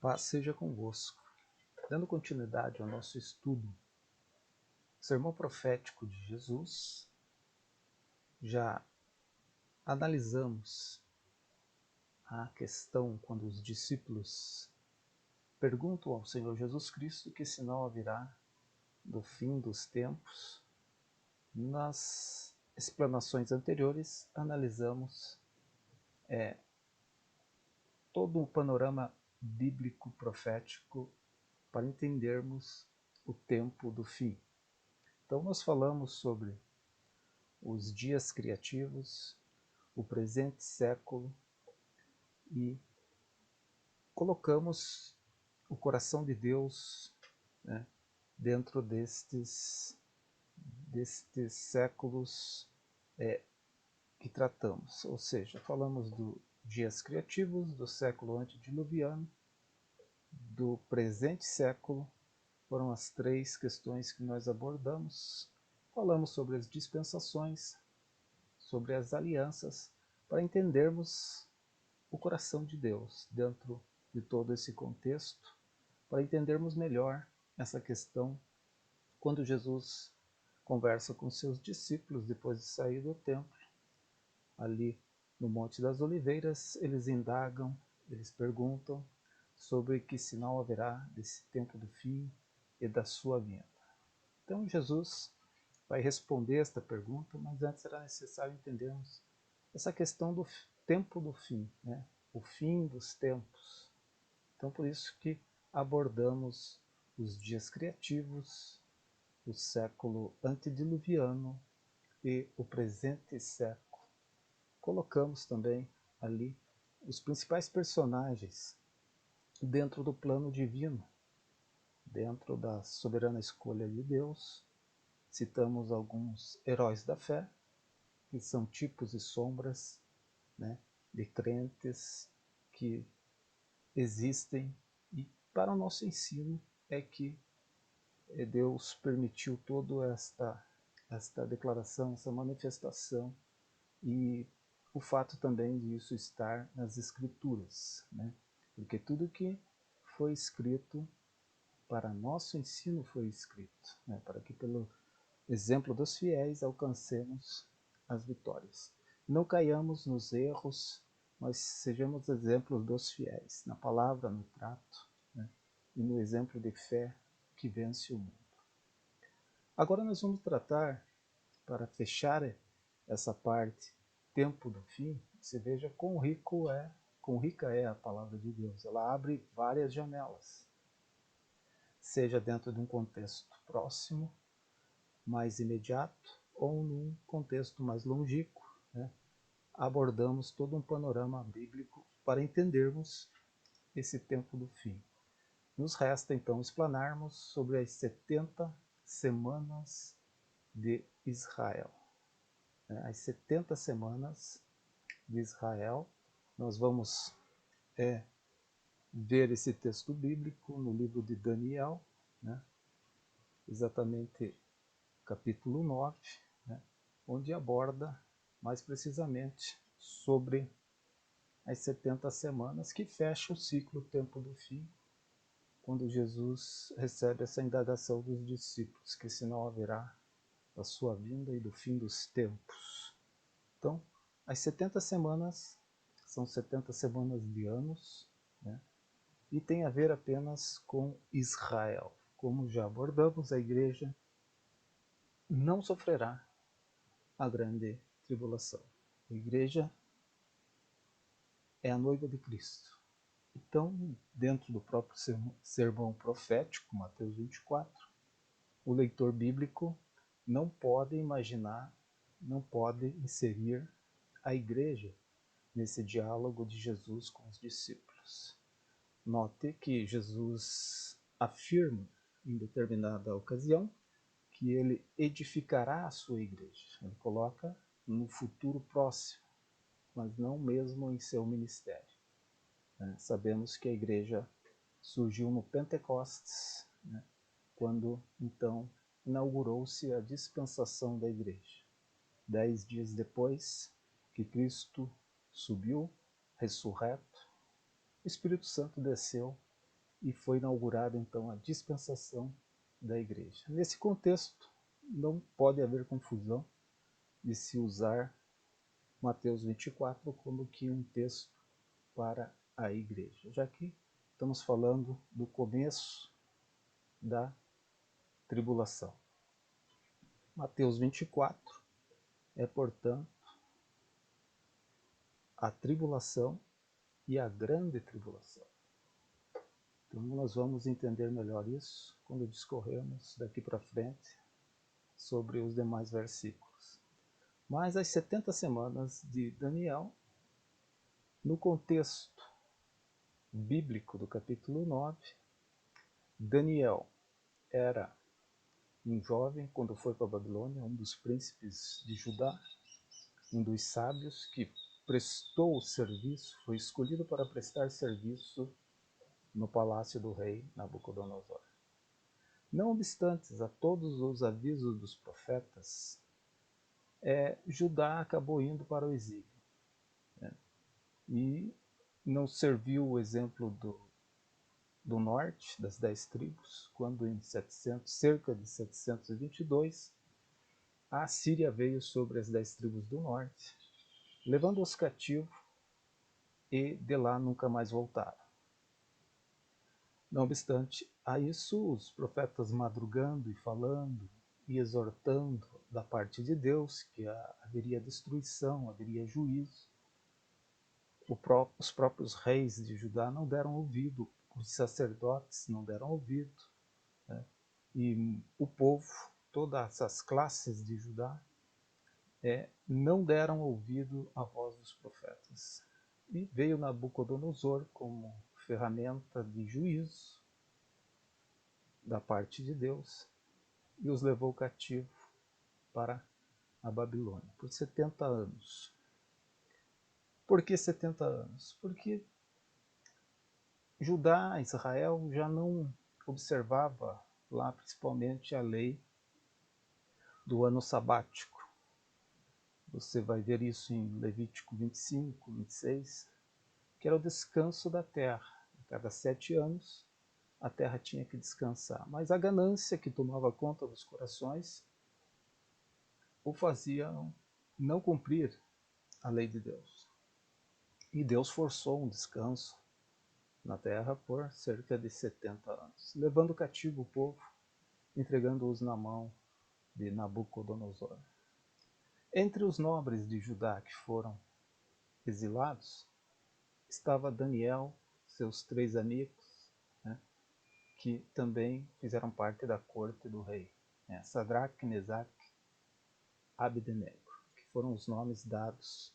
Paz seja convosco. Dando continuidade ao nosso estudo, Sermão Profético de Jesus, já analisamos a questão quando os discípulos perguntam ao Senhor Jesus Cristo que sinal haverá do fim dos tempos. Nas explanações anteriores, analisamos todo o panorama bíblico profético para entendermos o tempo do fim. Então nós falamos sobre os dias criativos, o presente século e colocamos o coração de Deus, né, dentro destes séculos que tratamos. Ou seja, falamos dos dias criativos, do século antediluviano, do presente século. Foram as três questões que nós abordamos. Falamos sobre as dispensações, sobre as alianças, para entendermos o coração de Deus dentro de todo esse contexto, para entendermos melhor essa questão quando Jesus conversa com seus discípulos depois de sair do templo. Ali no Monte das Oliveiras, eles indagam, eles perguntam sobre que sinal haverá desse tempo do fim e da sua vinda. Então Jesus vai responder esta pergunta, mas antes será necessário entendermos essa questão do tempo do fim, né? O fim dos tempos. Então por isso que abordamos os dias criativos, o século antediluviano e o presente século. Colocamos também ali os principais personagens dentro do plano divino, dentro da soberana escolha de Deus. Citamos alguns heróis da fé, que são tipos e sombras, né, de crentes que existem, e para o nosso ensino é que Deus permitiu toda esta declaração, essa manifestação, e o fato também de isso estar nas Escrituras, né? Porque tudo que foi escrito para nosso ensino foi escrito, né? Para que pelo exemplo dos fiéis alcancemos as vitórias. Não caiamos nos erros, mas sejamos exemplos dos fiéis, na palavra, no trato, né? E no exemplo de fé que vence o mundo. Agora nós vamos tratar, para fechar essa parte, tempo do fim. Você veja quão rica é a palavra de Deus. Ela abre várias janelas, seja dentro de um contexto próximo, mais imediato, ou num contexto mais longínquo, né? Abordamos todo um panorama bíblico para entendermos esse tempo do fim. Nos resta então explanarmos sobre as 70 semanas de Israel. As 70 semanas de Israel. Nós vamos ver esse texto bíblico no livro de Daniel, né? Exatamente capítulo 9, né? Onde aborda mais precisamente sobre as 70 semanas que fecha o ciclo Tempo do Fim, quando Jesus recebe essa indagação dos discípulos, que sinal haverá da sua vinda e do fim dos tempos. Então, as 70 semanas são 70 semanas de anos, né? E tem a ver apenas com Israel. Como já abordamos, a igreja não sofrerá a grande tribulação. A igreja é a noiva de Cristo. Então, dentro do próprio sermão profético, Mateus 24, o leitor bíblico não pode imaginar, não pode inserir a igreja nesse diálogo de Jesus com os discípulos. Note que Jesus afirma em determinada ocasião que ele edificará a sua igreja. Ele coloca no futuro próximo, mas não mesmo em seu ministério. Sabemos que a igreja surgiu no Pentecostes, né, quando então inaugurou-se a dispensação da igreja. 10 dias depois que Cristo subiu, ressurreto, o Espírito Santo desceu e foi inaugurada então a dispensação da igreja. Nesse contexto, não pode haver confusão de se usar Mateus 24 como que um texto para a igreja, já que estamos falando do começo da tribulação. Mateus 24 é, portanto, a tribulação e a grande tribulação. Então nós vamos entender melhor isso quando discorrermos daqui para frente sobre os demais versículos. Mas as 70 semanas de Daniel, no contexto bíblico do capítulo 9, Daniel era um jovem quando foi para a Babilônia, um dos príncipes de Judá, um dos sábios que prestou serviço, foi escolhido para prestar serviço no palácio do rei Nabucodonosor. Não obstante a todos os avisos dos profetas, Judá acabou indo para o exílio, né? E não serviu o exemplo do norte, das 10 tribos, quando em cerca de 722, a Síria veio sobre as 10 tribos do norte, levando-os cativos, e de lá nunca mais voltaram. Não obstante a isso, os profetas madrugando e falando e exortando da parte de Deus que haveria destruição, haveria juízo, os próprios reis de Judá não deram ouvido, os sacerdotes não deram ouvido, né? E o povo, todas as classes de Judá, não deram ouvido à voz dos profetas. E veio Nabucodonosor como ferramenta de juízo da parte de Deus e os levou cativo para a Babilônia por 70 anos. Por que 70 anos? Porque Judá, Israel, já não observava lá principalmente a lei do ano sabático. Você vai ver isso em Levítico 25, 26, que era o descanso da terra. A cada 7 anos, a terra tinha que descansar. Mas a ganância que tomava conta dos corações o fazia não cumprir a lei de Deus. E Deus forçou um descanso na terra por cerca de 70 anos, levando cativo o povo, entregando-os na mão de Nabucodonosor. Entre os nobres de Judá que foram exilados, estava Daniel, seus 3 amigos, né, que também fizeram parte da corte do rei, né, Sadraque, Mesaque, Abdenego, que foram os nomes dados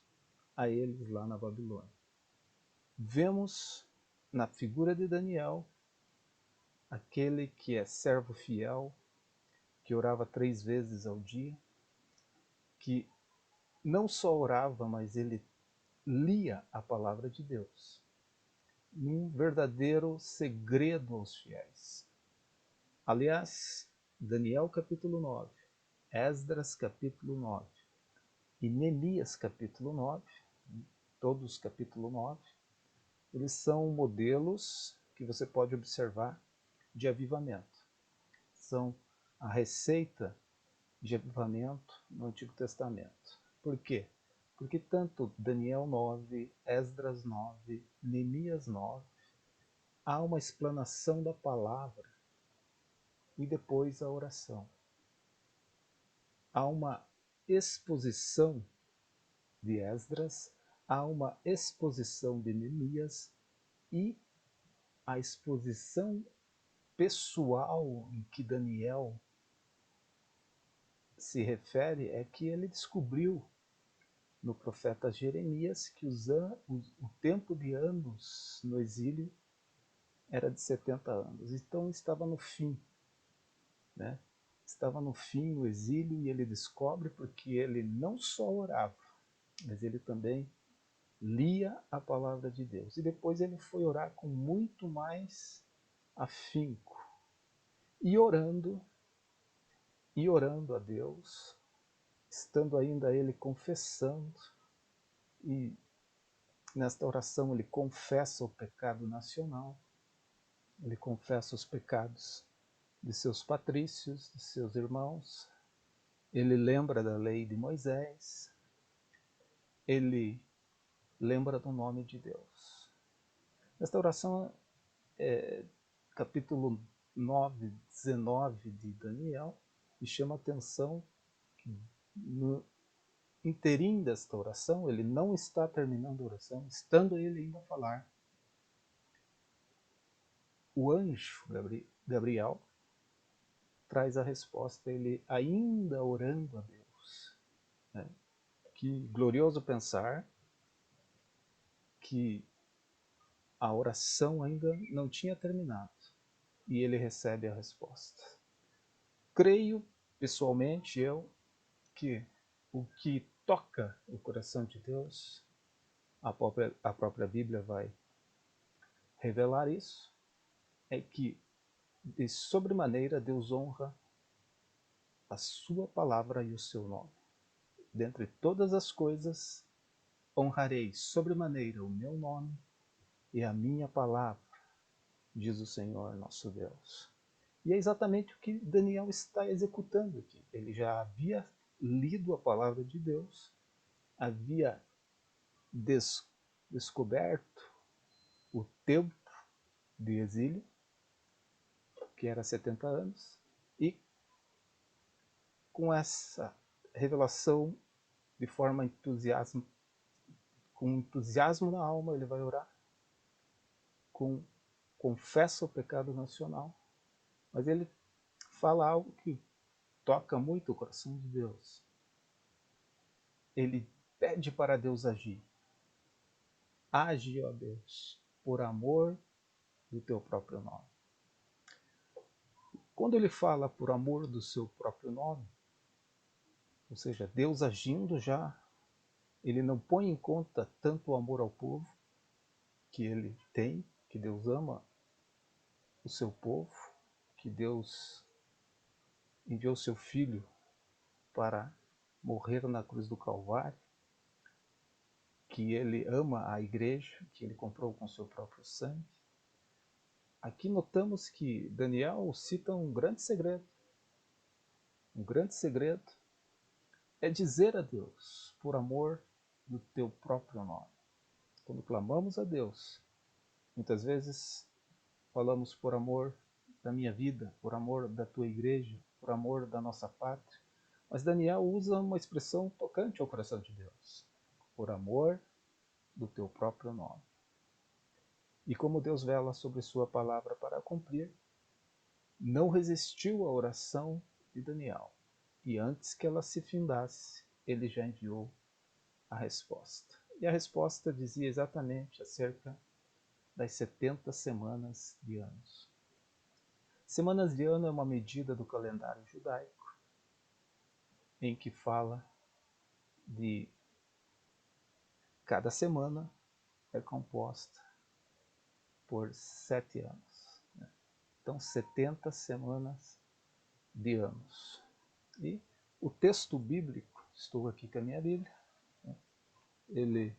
a eles lá na Babilônia. Vemos na figura de Daniel aquele que é servo fiel, que orava 3 vezes ao dia, que não só orava, mas ele lia a palavra de Deus. Um verdadeiro segredo aos fiéis. Aliás, Daniel capítulo 9, Esdras capítulo 9 e Neemias capítulo 9, todos capítulo 9, eles são modelos que você pode observar de avivamento. São a receita de avivamento no Antigo Testamento. Por quê? Porque tanto Daniel 9, Esdras 9, Neemias 9, há uma explanação da palavra e depois a oração. Há uma exposição de Esdras, há uma exposição de Neemias e a exposição pessoal em que Daniel se refere é que ele descobriu no profeta Jeremias que o tempo de anos no exílio era de 70 anos. Então estava no fim, né? Estava no fim o exílio e ele descobre porque ele não só orava, mas ele também lia a palavra de Deus. E depois ele foi orar com muito mais afinco. E orando a Deus, estando ainda ele confessando, e nesta oração ele confessa o pecado nacional, ele confessa os pecados de seus patrícios, de seus irmãos, ele lembra da lei de Moisés, ele lembra do nome de Deus. Esta oração é capítulo 9, 19 de Daniel, e chama a atenção que no inteirinho desta oração, ele não está terminando a oração, estando ele ainda a falar. O anjo Gabriel traz a resposta, ele ainda orando a Deus. Né? Que glorioso pensar que a oração ainda não tinha terminado e ele recebe a resposta. Creio, pessoalmente, que o que toca o coração de Deus, a própria Bíblia vai revelar isso, é que de sobremaneira Deus honra a sua palavra e o seu nome. Dentre todas as coisas, honrarei sobremaneira o meu nome e a minha palavra, diz o Senhor nosso Deus. E é exatamente o que Daniel está executando aqui. Ele já havia lido a palavra de Deus, havia descoberto o tempo de exílio, que era 70 anos, e com essa revelação de forma entusiasmo, com entusiasmo na alma, ele vai orar, confessa o pecado nacional, mas ele fala algo que toca muito o coração de Deus. Ele pede para Deus agir. Age, ó Deus, por amor do teu próprio nome. Quando ele fala por amor do seu próprio nome, ou seja, Deus agindo já, ele não põe em conta tanto o amor ao povo que ele tem, que Deus ama o seu povo, que Deus enviou seu Filho para morrer na cruz do Calvário, que ele ama a igreja, que ele comprou com seu próprio sangue. Aqui notamos que Daniel cita um grande segredo. Um grande segredo é dizer a Deus, por amor do teu próprio nome. Quando clamamos a Deus, muitas vezes falamos por amor da minha vida, por amor da tua igreja, por amor da nossa pátria. Mas Daniel usa uma expressão tocante ao coração de Deus. Por amor do teu próprio nome. E como Deus vela sobre sua palavra para cumprir, não resistiu à oração de Daniel. E antes que ela se findasse, ele já enviou a resposta. E a resposta dizia exatamente acerca das 70 semanas de anos. Semanas de ano é uma medida do calendário judaico, em que fala de cada semana é composta por 7 anos. Então, 70 semanas de anos. E o texto bíblico, estou aqui com a minha Bíblia, ele,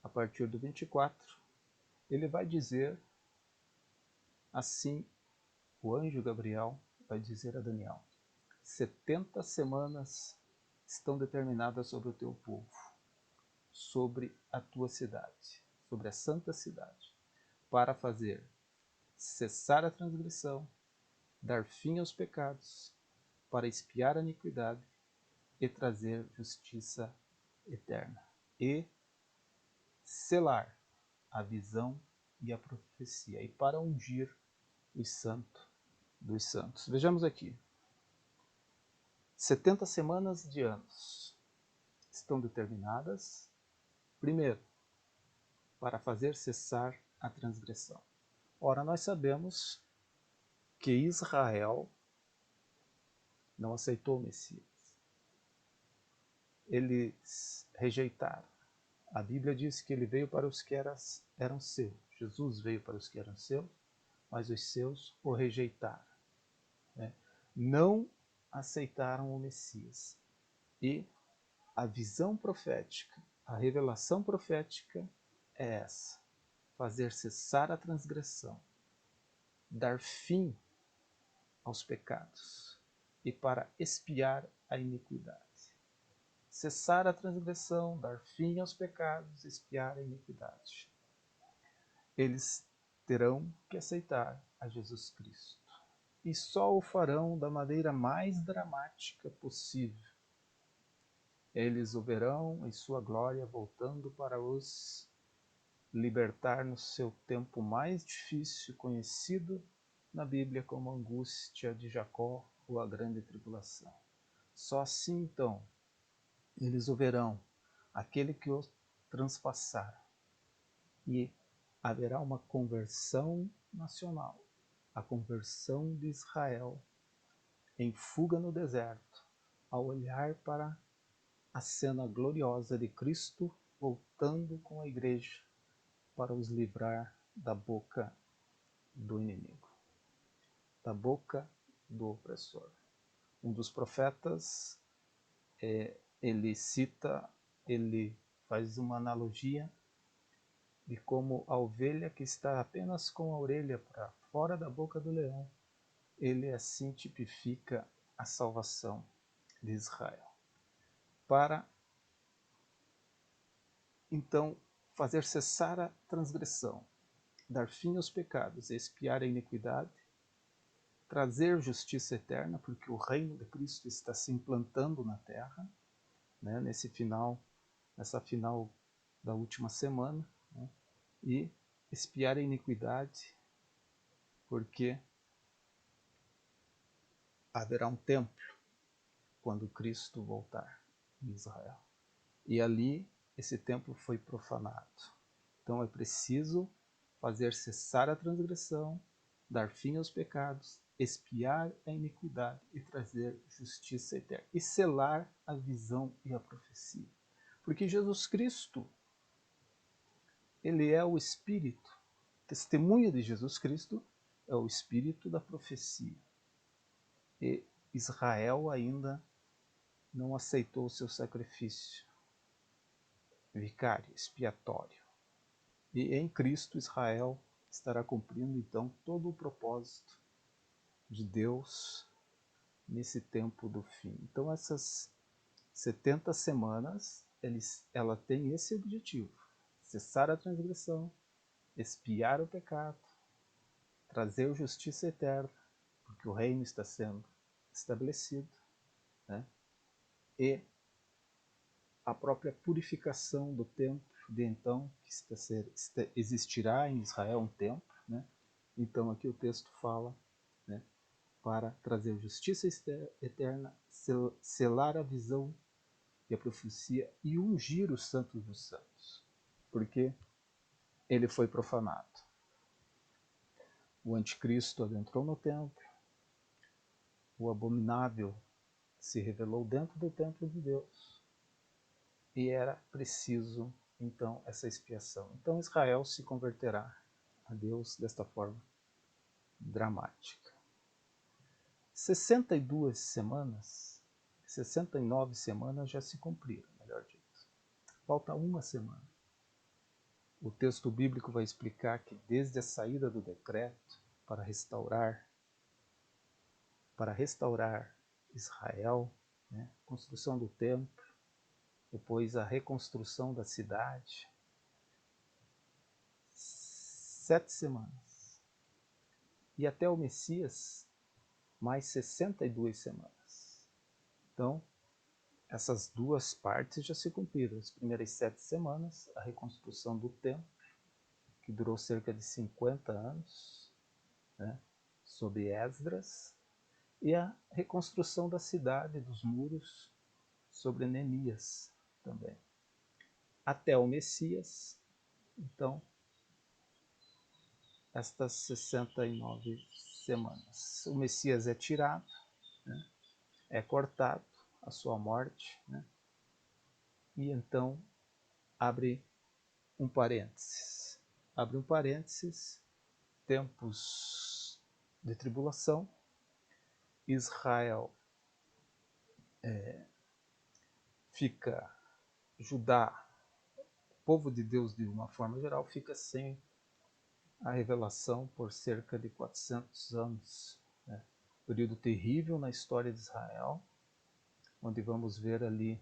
a partir do 24, ele vai dizer assim, o anjo Gabriel vai dizer a Daniel: 70 semanas estão determinadas sobre o teu povo, sobre a tua cidade, sobre a santa cidade, para fazer cessar a transgressão, dar fim aos pecados, para expiar a iniquidade e trazer justiça eterna, e selar a visão e a profecia, e para ungir os santos dos santos. Vejamos aqui. 70 semanas de anos estão determinadas, primeiro, para fazer cessar a transgressão. Ora, nós sabemos que Israel não aceitou o Messias. Eles rejeitaram. A Bíblia diz que ele veio para os que eram seus. Jesus veio para os que eram seus, mas os seus o rejeitaram. Né? Não aceitaram o Messias. E a visão profética, a revelação profética é essa: fazer cessar a transgressão, dar fim aos pecados e para expiar a iniquidade. Cessar a transgressão, dar fim aos pecados, expiar a iniquidade. Eles terão que aceitar a Jesus Cristo. E só o farão da maneira mais dramática possível. Eles o verão em sua glória, voltando para os libertar no seu tempo mais difícil, conhecido na Bíblia como a angústia de Jacó ou a grande tribulação. Só assim, então, eles o verão, aquele que os transpassar. E haverá uma conversão nacional, a conversão de Israel em fuga no deserto, ao olhar para a cena gloriosa de Cristo voltando com a igreja para os livrar da boca do inimigo, da boca do opressor. Um dos profetas, ele faz uma analogia de como a ovelha que está apenas com a orelha para fora da boca do leão, ele assim tipifica a salvação de Israel. Para, então, fazer cessar a transgressão, dar fim aos pecados, expiar a iniquidade, trazer justiça eterna, porque o reino de Cristo está se implantando na terra, né, nessa final da última semana, né, e expiar a iniquidade, porque haverá um templo quando Cristo voltar em Israel. E ali esse templo foi profanado. Então é preciso fazer cessar a transgressão, dar fim aos pecados, expiar a iniquidade e trazer justiça eterna. E selar a visão e a profecia. Porque Jesus Cristo, ele é o Espírito. O testemunho de Jesus Cristo é o Espírito da profecia. E Israel ainda não aceitou o seu sacrifício vicário, expiatório. E em Cristo Israel estará cumprindo então todo o propósito de Deus nesse tempo do fim. Então essas 70 semanas, ela tem esse objetivo: cessar a transgressão, expiar o pecado, trazer justiça eterna, porque o reino está sendo estabelecido, né? E a própria purificação do templo de então, que existirá em Israel um templo, né? Então aqui o texto fala, né, para trazer justiça eterna, selar a visão e a profecia e ungir os santos dos santos, porque ele foi profanado. O anticristo adentrou no templo, o abominável se revelou dentro do templo de Deus, e era preciso então essa expiação. Então Israel se converterá a Deus desta forma dramática. 62 semanas, 69 semanas já se cumpriram, melhor dito. Falta uma semana. O texto bíblico vai explicar que desde a saída do decreto para restaurar Israel, né, construção do templo, depois a reconstrução da cidade, 7 semanas. E até o Messias, mais 62 semanas. Então, essas duas partes já se cumpriram. As primeiras 7 semanas, a reconstrução do templo, que durou cerca de 50 anos, né, sob Esdras, e a reconstrução da cidade, dos muros, sobre Neemias também. Até o Messias, então, estas 69 semanas. O Messias é tirado, né, é cortado, a sua morte, né, e então abre um parênteses. Abre um parênteses, tempos de tribulação, Israel fica, Judá, o povo de Deus de uma forma geral, fica sem a revelação por cerca de 400 anos. Né? Período terrível na história de Israel, onde vamos ver ali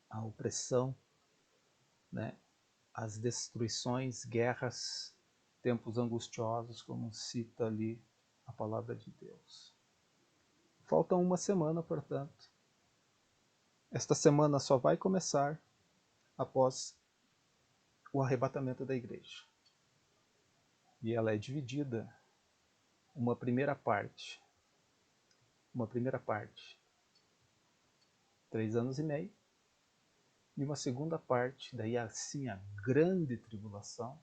a opressão, né? As destruições, guerras, tempos angustiosos, como cita ali a palavra de Deus. Falta uma semana, portanto. Esta semana só vai começar após o arrebatamento da igreja. E ela é dividida uma primeira parte, 3 anos e meio, e uma segunda parte, daí assim a grande tribulação,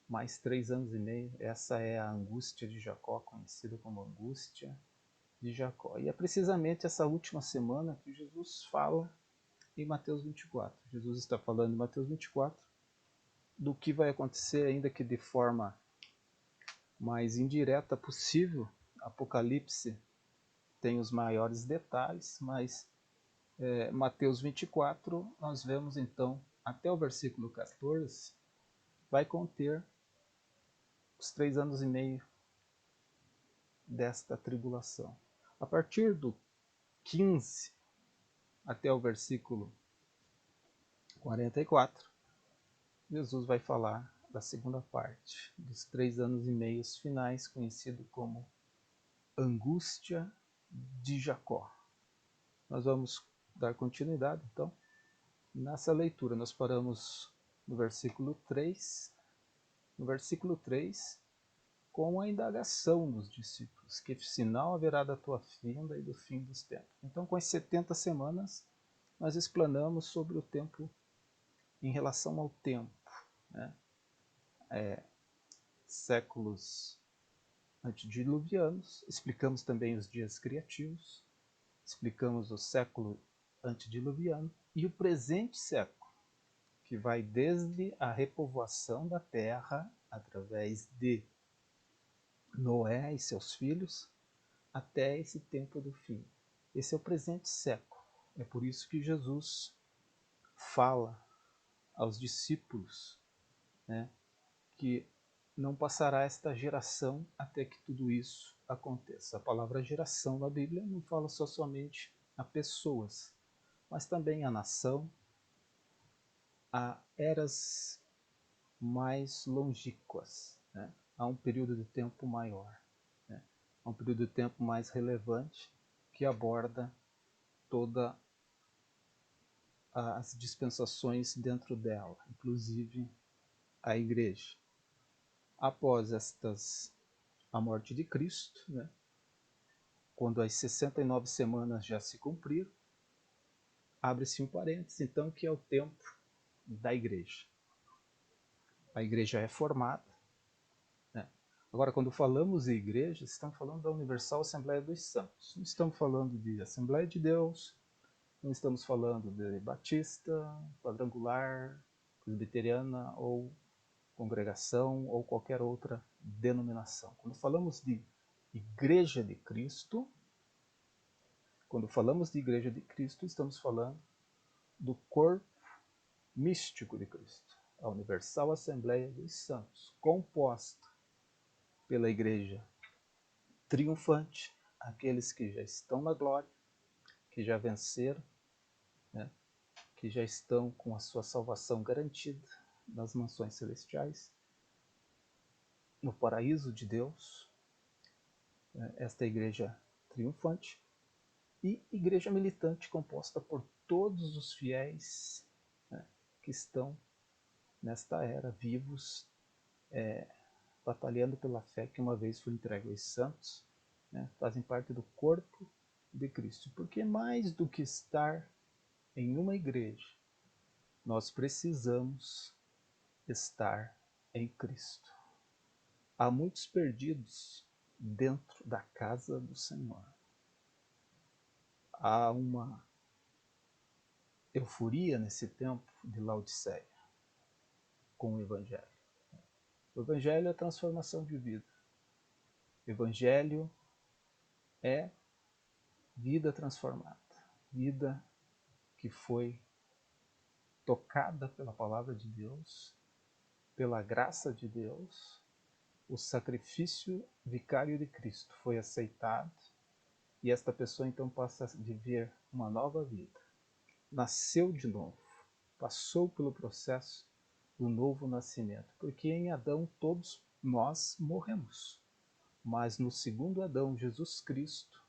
mais 3 anos e meio. Essa é a angústia de Jacó, conhecida como angústia de Jacó. E é precisamente essa última semana que Jesus fala em Mateus 24. Jesus está falando em Mateus 24 do que vai acontecer, ainda que de forma mais indireta possível. Apocalipse tem os maiores detalhes, mas Mateus 24 nós vemos então até o versículo 14 vai conter os 3 anos e meio desta tribulação. A partir do 15 até o versículo 44, Jesus vai falar da segunda parte, dos 3 anos e meio finais, conhecido como angústia de Jacó. Nós vamos dar continuidade, então, nessa leitura. Nós paramos no versículo 3. No versículo 3, com a indagação dos discípulos, que sinal haverá da tua vinda e do fim dos tempos. Então, com as 70 semanas, nós explanamos sobre o tempo em relação ao tempo, né? Séculos antediluvianos, explicamos também os dias criativos, explicamos o século antediluviano e o presente século, que vai desde a repovoação da terra através de Noé e seus filhos até esse tempo do fim. Esse é o presente século. É por isso que Jesus fala aos discípulos, né, que não passará esta geração até que tudo isso aconteça. A palavra geração na Bíblia não fala só somente a pessoas, mas também a nação, a eras mais longínquas, né? Há um período de tempo maior, né? Há um período de tempo mais relevante que aborda todas as dispensações dentro dela, inclusive a igreja. Após a morte de Cristo, né? Quando as 69 semanas já se cumpriram, abre-se um parênteses, então, que é o tempo da igreja. A igreja é formada, né? Agora, quando falamos de igreja, estamos falando da Universal Assembleia dos Santos. Não estamos falando de Assembleia de Deus, não estamos falando de Batista, Quadrangular, Presbiteriana ou Congregação ou qualquer outra denominação. Quando falamos de Igreja de Cristo, estamos falando do corpo místico de Cristo, a Universal Assembleia dos Santos, composta pela Igreja triunfante, aqueles que já estão na glória, que já venceram, né, que já estão com a sua salvação garantida nas mansões celestiais, no paraíso de Deus, né, esta igreja triunfante, e igreja militante composta por todos os fiéis, né, que estão nesta era vivos, batalhando pela fé que uma vez foi entregue aos santos, né, fazem parte do corpo de Cristo. Porque mais do que estar em uma igreja, nós precisamos estar em Cristo. Há muitos perdidos dentro da casa do Senhor. Há uma euforia nesse tempo de Laodiceia com o Evangelho. O Evangelho é transformação de vida. O Evangelho é vida transformada, vida que foi tocada pela palavra de Deus, pela graça de Deus, o sacrifício vicário de Cristo foi aceitado e esta pessoa então passa a viver uma nova vida. Nasceu de novo, passou pelo processo do novo nascimento, porque em Adão todos nós morremos, mas no segundo Adão, Jesus Cristo,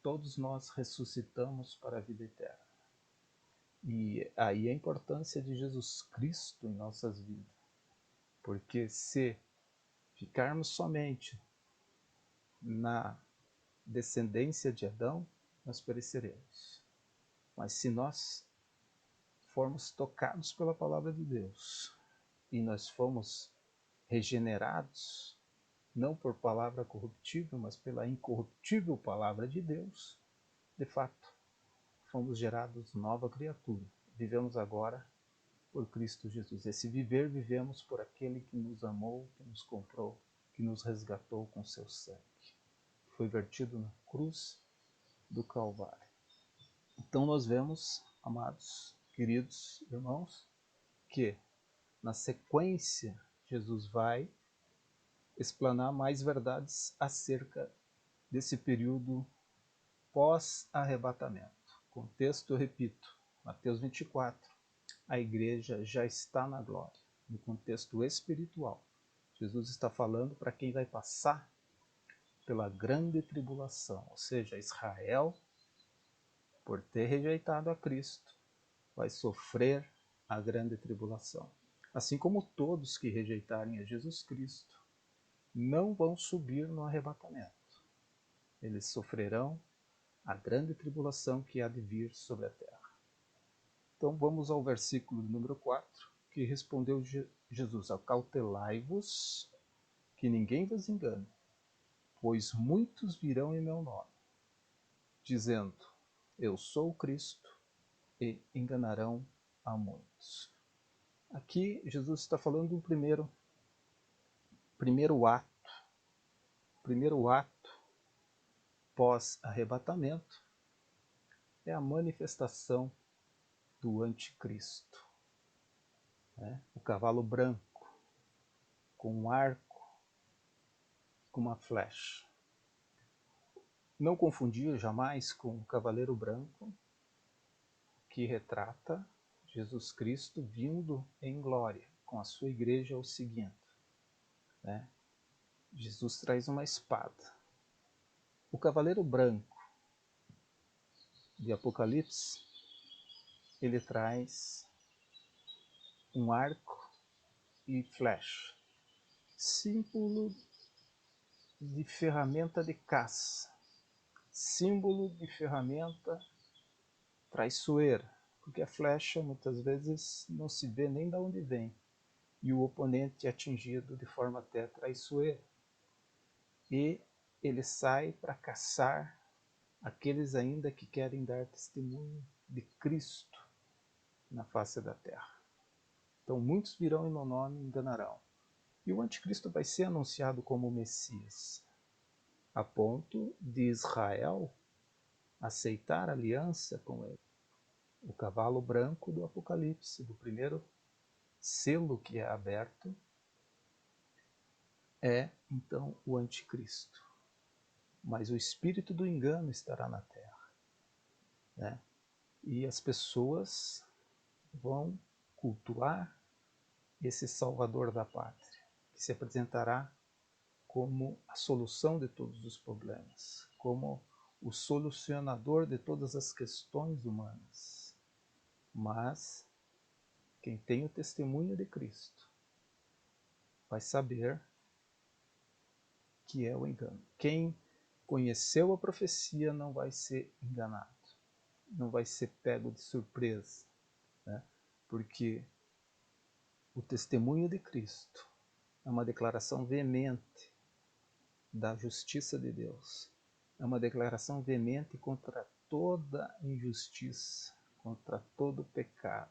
todos nós ressuscitamos para a vida eterna. E aí a importância de Jesus Cristo em nossas vidas, porque se ficarmos somente na descendência de Adão, nós pereceremos. Mas se nós formos tocados pela palavra de Deus e nós fomos regenerados, não por palavra corruptível, mas pela incorruptível palavra de Deus, de fato, fomos gerados nova criatura. Vivemos agora por Cristo Jesus. Esse viver, vivemos por aquele que nos amou, que nos comprou, que nos resgatou com seu sangue. Foi vertido na cruz do Calvário. Então nós vemos, amados, queridos irmãos, que na sequência Jesus vai explanar mais verdades acerca desse período pós-arrebatamento. Contexto, eu repito, Mateus 24, a igreja já está na glória, no contexto espiritual. Jesus está falando para quem vai passar pela grande tribulação, ou seja, Israel, por ter rejeitado a Cristo, vai sofrer a grande tribulação. Assim como todos que rejeitarem a Jesus Cristo não vão subir no arrebatamento. Eles sofrerão a grande tribulação que há de vir sobre a terra. Então vamos ao versículo número 4, que respondeu Jesus: acautelai-vos, que ninguém vos engane, pois muitos virão em meu nome, dizendo, eu sou o Cristo, e enganarão a muitos. Aqui Jesus está falando do primeiro ato pós-arrebatamento, é a manifestação do anticristo. O cavalo branco, com um arco, com uma flecha. Não confundir jamais com o cavaleiro branco, que retrata Jesus Cristo vindo em glória, com a sua igreja o seguinte. Jesus traz uma espada. O cavaleiro branco de Apocalipse, ele traz um arco e flecha, símbolo de ferramenta de caça, símbolo de ferramenta traiçoeira, porque a flecha muitas vezes não se vê nem de onde vem, e o oponente é atingido de forma até traiçoeira. E ele sai para caçar aqueles ainda que querem dar testemunho de Cristo na face da terra. Então muitos virão em meu nome e enganarão. E o anticristo vai ser anunciado como o Messias, a ponto de Israel aceitar aliança com ele. O cavalo branco do Apocalipse, do primeiro selo que é aberto, é então o anticristo. Mas o espírito do engano estará na terra. E as pessoas vão cultuar esse Salvador da pátria, que se apresentará como a solução de todos os problemas, como o solucionador de todas as questões humanas. Mas quem tem o testemunho de Cristo vai saber que é o engano. Quem conheceu a profecia não vai ser enganado, não vai ser pego de surpresa, porque o testemunho de Cristo é uma declaração veemente da justiça de Deus. É uma declaração veemente contra toda injustiça, contra todo pecado,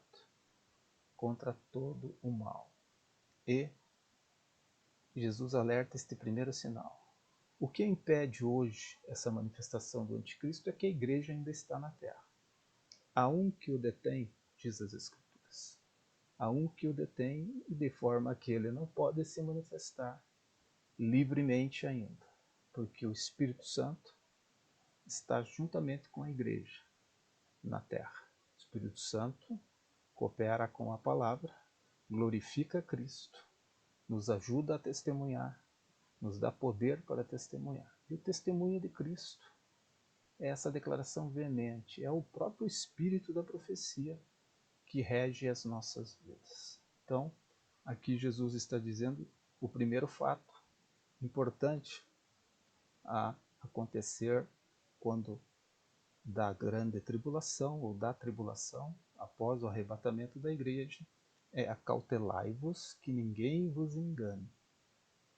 contra todo o mal. E Jesus alerta este primeiro sinal. O que impede hoje essa manifestação do anticristo é que a igreja ainda está na terra. Há um que o detém, diz as Escrituras. há um que o detém, e de forma que ele não pode se manifestar livremente ainda, porque o Espírito Santo está juntamente com a igreja na terra. O Espírito Santo coopera com a palavra, glorifica Cristo, nos ajuda a testemunhar, nos dá poder para testemunhar. E o testemunho de Cristo é essa declaração veemente, é o próprio Espírito da profecia que rege as nossas vidas. Então, aqui Jesus está dizendo o primeiro fato importante a acontecer quando da grande tribulação ou da tribulação, após o arrebatamento da igreja, é: acautelai-vos que ninguém vos engane,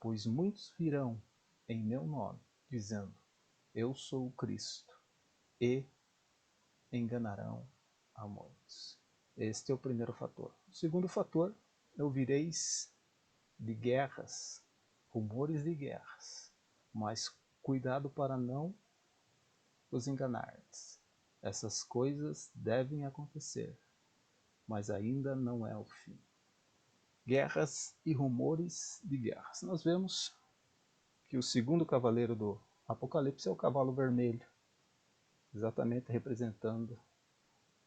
pois muitos virão em meu nome, dizendo: eu sou o Cristo, e enganarão a muitos. Este é o primeiro fator. O segundo fator é: ouvireis de guerras, rumores de guerras, mas cuidado para não os enganardes. Essas coisas devem acontecer, mas ainda não é o fim. Guerras e rumores de guerras. Nós vemos que o segundo cavaleiro do Apocalipse é o cavalo vermelho, exatamente representando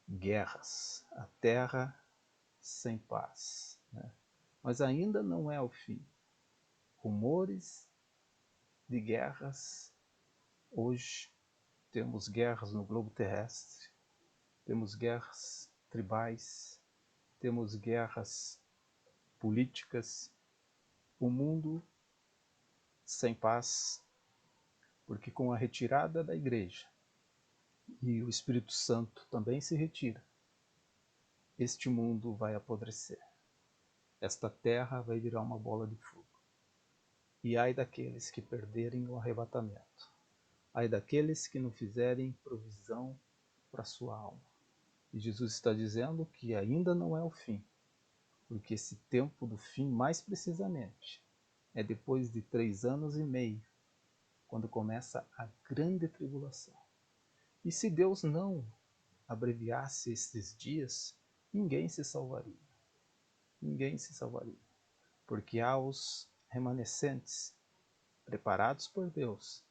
guerras, a terra sem paz, né? Mas ainda não é o fim. Rumores de guerras. Hoje temos guerras no globo terrestre, temos guerras tribais, temos guerras políticas, o mundo sem paz, porque com a retirada da igreja e o Espírito Santo também se retira, este mundo vai apodrecer. Esta terra vai virar uma bola de fogo. E ai daqueles que perderem o arrebatamento. Ai daqueles que não fizerem provisão para a sua alma. E Jesus está dizendo que ainda não é o fim, porque esse tempo do fim, mais precisamente, é depois de 3 anos e meio, quando começa a grande tribulação. E se Deus não abreviasse estes dias, ninguém se salvaria. Ninguém se salvaria. Porque há os remanescentes preparados por Deus,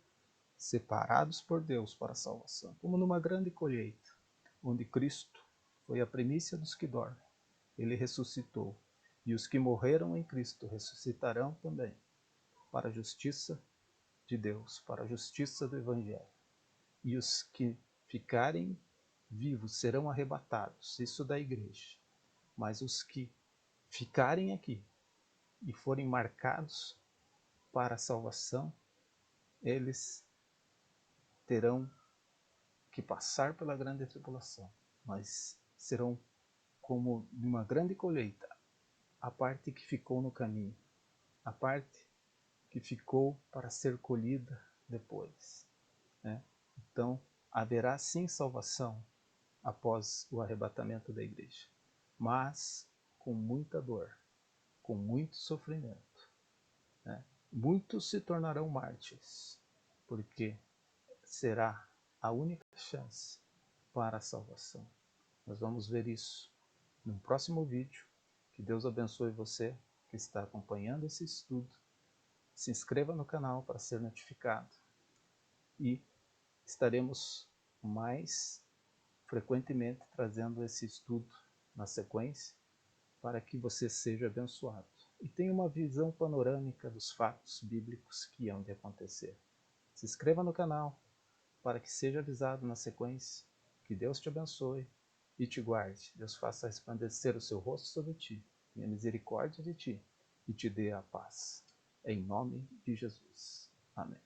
separados por Deus para a salvação, como numa grande colheita, onde Cristo foi a primícia dos que dormem. Ele ressuscitou, e os que morreram em Cristo ressuscitarão também, para a justiça de Deus, para a justiça do Evangelho. E os que ficarem vivos serão arrebatados, isso da igreja. Mas os que ficarem aqui e forem marcados para a salvação, eles terão que passar pela grande tribulação, mas serão como numa grande colheita, a parte que ficou no caminho, a parte que ficou para ser colhida depois, né? Então, haverá sim salvação após o arrebatamento da igreja, mas com muita dor, com muito sofrimento, né? Muitos se tornarão mártires, porque será a única chance para a salvação. Nós vamos ver isso no próximo vídeo. Que Deus abençoe você que está acompanhando esse estudo. Se inscreva no canal para ser notificado. E estaremos mais frequentemente trazendo esse estudo na sequência para que você seja abençoado e tenha uma visão panorâmica dos fatos bíblicos que hão de acontecer. Se inscreva no canal para que seja avisado na sequência. Que Deus te abençoe e te guarde. Deus faça resplandecer o seu rosto sobre ti, tenha misericórdia de ti e te dê a paz. Em nome de Jesus. Amém.